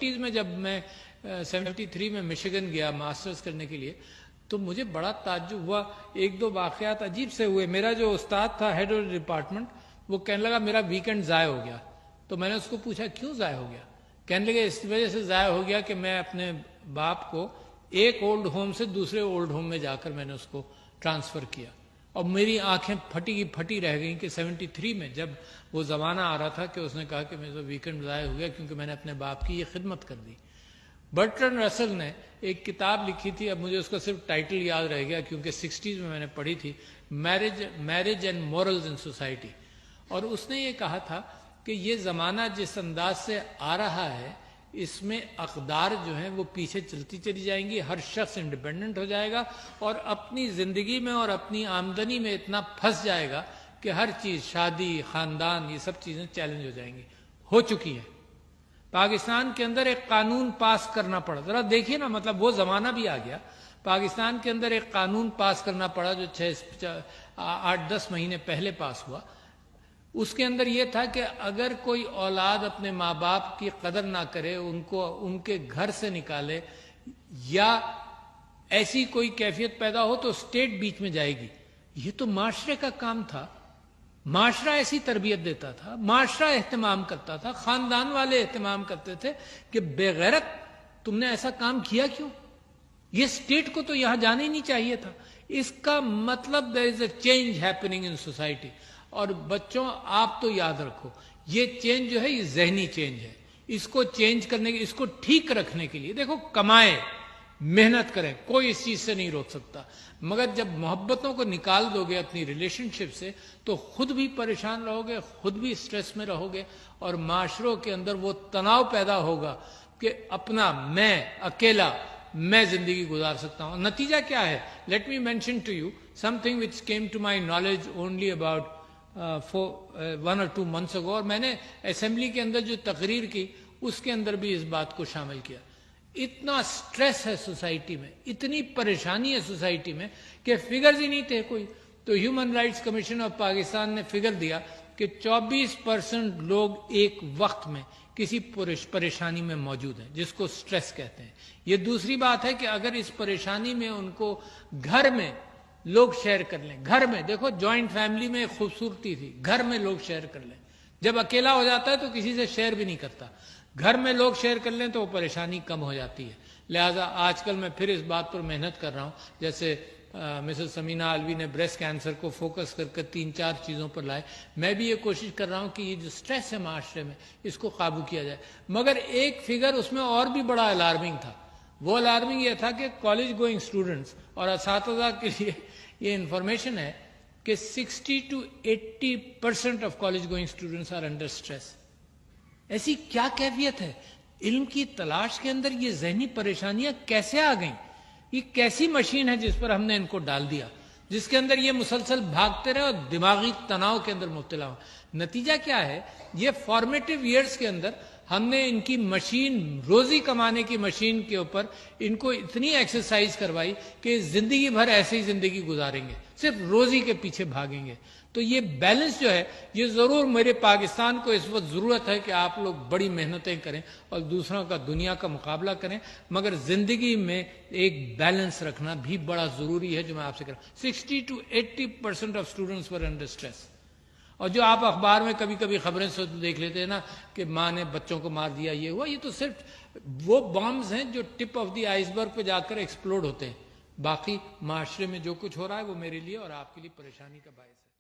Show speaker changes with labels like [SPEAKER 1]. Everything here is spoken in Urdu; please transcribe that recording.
[SPEAKER 1] 1970s میں جب میں 73 میں مشیگن گیا ماسٹرز کرنے کے لیے تو مجھے بڑا تعجب ہوا. ایک دو واقعات عجیب سے ہوئے. میرا جو استاد تھا ہیڈ آف ڈپارٹمنٹ وہ کہنے لگا میرا ویکنڈ ضائع ہو گیا. تو میں نے اس کو پوچھا کیوں ضائع ہو گیا؟ کہنے لگے اس وجہ سے ضائع ہو گیا کہ میں اپنے باپ کو ایک اولڈ ہوم سے دوسرے اولڈ ہوم میں جا کر میں نے اس کو ٹرانسفر کیا. اور میری آنکھیں پھٹی کی پھٹی رہ گئیں کہ 73 میں جب وہ زمانہ آ رہا تھا کہ اس نے کہا کہ میرا ویکنڈ ضائع ہو گیا کیونکہ میں نے اپنے باپ کی یہ خدمت کر دی. برٹرن رسل نے ایک کتاب لکھی تھی, اب مجھے اس کا صرف ٹائٹل یاد رہ گیا کیونکہ 60s میں نے پڑھی تھی, marriage and morals in society. اور اس نے یہ کہا تھا کہ یہ زمانہ جس انداز سے آ رہا ہے اس میں اقدار جو ہیں وہ پیچھے چلتی چلی جائیں گی, ہر شخص انڈیپینڈنٹ ہو جائے گا اور اپنی زندگی میں اور اپنی آمدنی میں اتنا پھنس جائے گا کہ ہر چیز, شادی, خاندان, یہ سب چیزیں چیلنج ہو جائیں گی. ہو چکی ہیں. پاکستان کے اندر ایک قانون پاس کرنا پڑا, ذرا دیکھیے نا, مطلب وہ زمانہ بھی آ گیا. پاکستان کے اندر ایک قانون پاس کرنا پڑا جو 8-10 مہینے پہلے پاس ہوا. اس کے اندر یہ تھا کہ اگر کوئی اولاد اپنے ماں باپ کی قدر نہ کرے, ان کو ان کے گھر سے نکالے یا ایسی کوئی کیفیت پیدا ہو تو اسٹیٹ بیچ میں جائے گی. یہ تو معاشرے کا کام تھا. معاشرہ ایسی تربیت دیتا تھا, معاشرہ اہتمام کرتا تھا, خاندان والے اہتمام کرتے تھے کہ بے غیرت تم نے ایسا کام کیا کیوں؟ یہ اسٹیٹ کو تو یہاں جانا ہی نہیں چاہیے تھا. اس کا مطلب there is a change happening in society. اور بچوں آپ تو یاد رکھو یہ چینج جو ہے یہ ذہنی چینج ہے. اس کو چینج کرنے کے, اس کو ٹھیک رکھنے کے لیے دیکھو کمائیں, محنت کریں, کوئی اس چیز سے نہیں روک سکتا. مگر جب محبتوں کو نکال دو گے اپنی ریلیشن شپ سے تو خود بھی پریشان رہو گے, خود بھی سٹریس میں رہو گے اور معاشروں کے اندر وہ تناؤ پیدا ہوگا کہ اپنا میں اکیلا میں زندگی گزار سکتا ہوں. نتیجہ کیا ہے؟ Let me mention to you something which came to my knowledge only about 1 or 2 months ago, اور میں نے اسمبلی کے اندر جو تقریر کی اس کے اندر بھی اس بات کو شامل کیا. اتنا سٹریس ہے سوسائٹی میں, اتنی پریشانی ہے سوسائٹی میں کہ فگرز ہی نہیں تھے کوئی. تو human rights commission of Pakistan نے فگر دیا کہ 24% لوگ ایک وقت میں کسی پریشانی میں موجود ہیں جس کو سٹریس کہتے ہیں. یہ دوسری بات ہے کہ اگر اس پریشانی میں ان کو گھر میں لوگ شیئر کر لیں, گھر میں دیکھو جوائنٹ فیملی میں ایک خوبصورتی تھی, گھر میں لوگ شیئر کر لیں. جب اکیلا ہو جاتا ہے تو کسی سے شیئر بھی نہیں کرتا, گھر میں لوگ شیئر کر لیں تو وہ پریشانی کم ہو جاتی ہے. لہٰذا آج کل میں پھر اس بات پر محنت کر رہا ہوں, جیسے مسز سمینہ علوی نے بریسٹ کینسر کو فوکس کر کے 3-4 چیزوں پر لائے. میں بھی یہ کوشش کر رہا ہوں کہ یہ جو سٹریس ہے معاشرے میں اس کو قابو کیا جائے. مگر ایک فگر اس میں اور بھی بڑا الارمنگ تھا. وہ الارمنگ یہ تھا کہ کالج گوئنگ اسٹوڈنٹس اور اساتذہ کے لیے یہ انفارمیشن ہے کہ 60 to 80% of college going students are under stress. ایسی کیا کیفیت ہے؟ علم کی تلاش کے اندر یہ ذہنی پریشانیاں کیسے آ گئیں؟ یہ کیسی مشین ہے جس پر ہم نے ان کو ڈال دیا, جس کے اندر یہ مسلسل بھاگتے رہے اور دماغی تناؤ کے اندر مبتلا ہو. نتیجہ کیا ہے؟ یہ فارمیٹیو ایئرز کے اندر ہم نے ان کی مشین, روزی کمانے کی مشین کے اوپر ان کو اتنی ایکسرسائز کروائی کہ زندگی بھر ایسے ہی زندگی گزاریں گے, صرف روزی کے پیچھے بھاگیں گے. تو یہ بیلنس جو ہے یہ ضرور میرے پاکستان کو اس وقت ضرورت ہے کہ آپ لوگ بڑی محنتیں کریں اور دوسروں کا دنیا کا مقابلہ کریں, مگر زندگی میں ایک بیلنس رکھنا بھی بڑا ضروری ہے جو میں آپ سے کر رہا ہوں. 60 to 80% of students were under stress. اور جو آپ اخبار میں کبھی کبھی خبریں سے دیکھ لیتے ہیں نا کہ ماں نے بچوں کو مار دیا, یہ ہوا, یہ تو صرف وہ بامز ہیں جو ٹپ آف دی آئس برگ پہ جا کر ایکسپلوڈ ہوتے ہیں. باقی معاشرے میں جو کچھ ہو رہا ہے وہ میرے لیے اور آپ کے لیے پریشانی کا باعث ہے.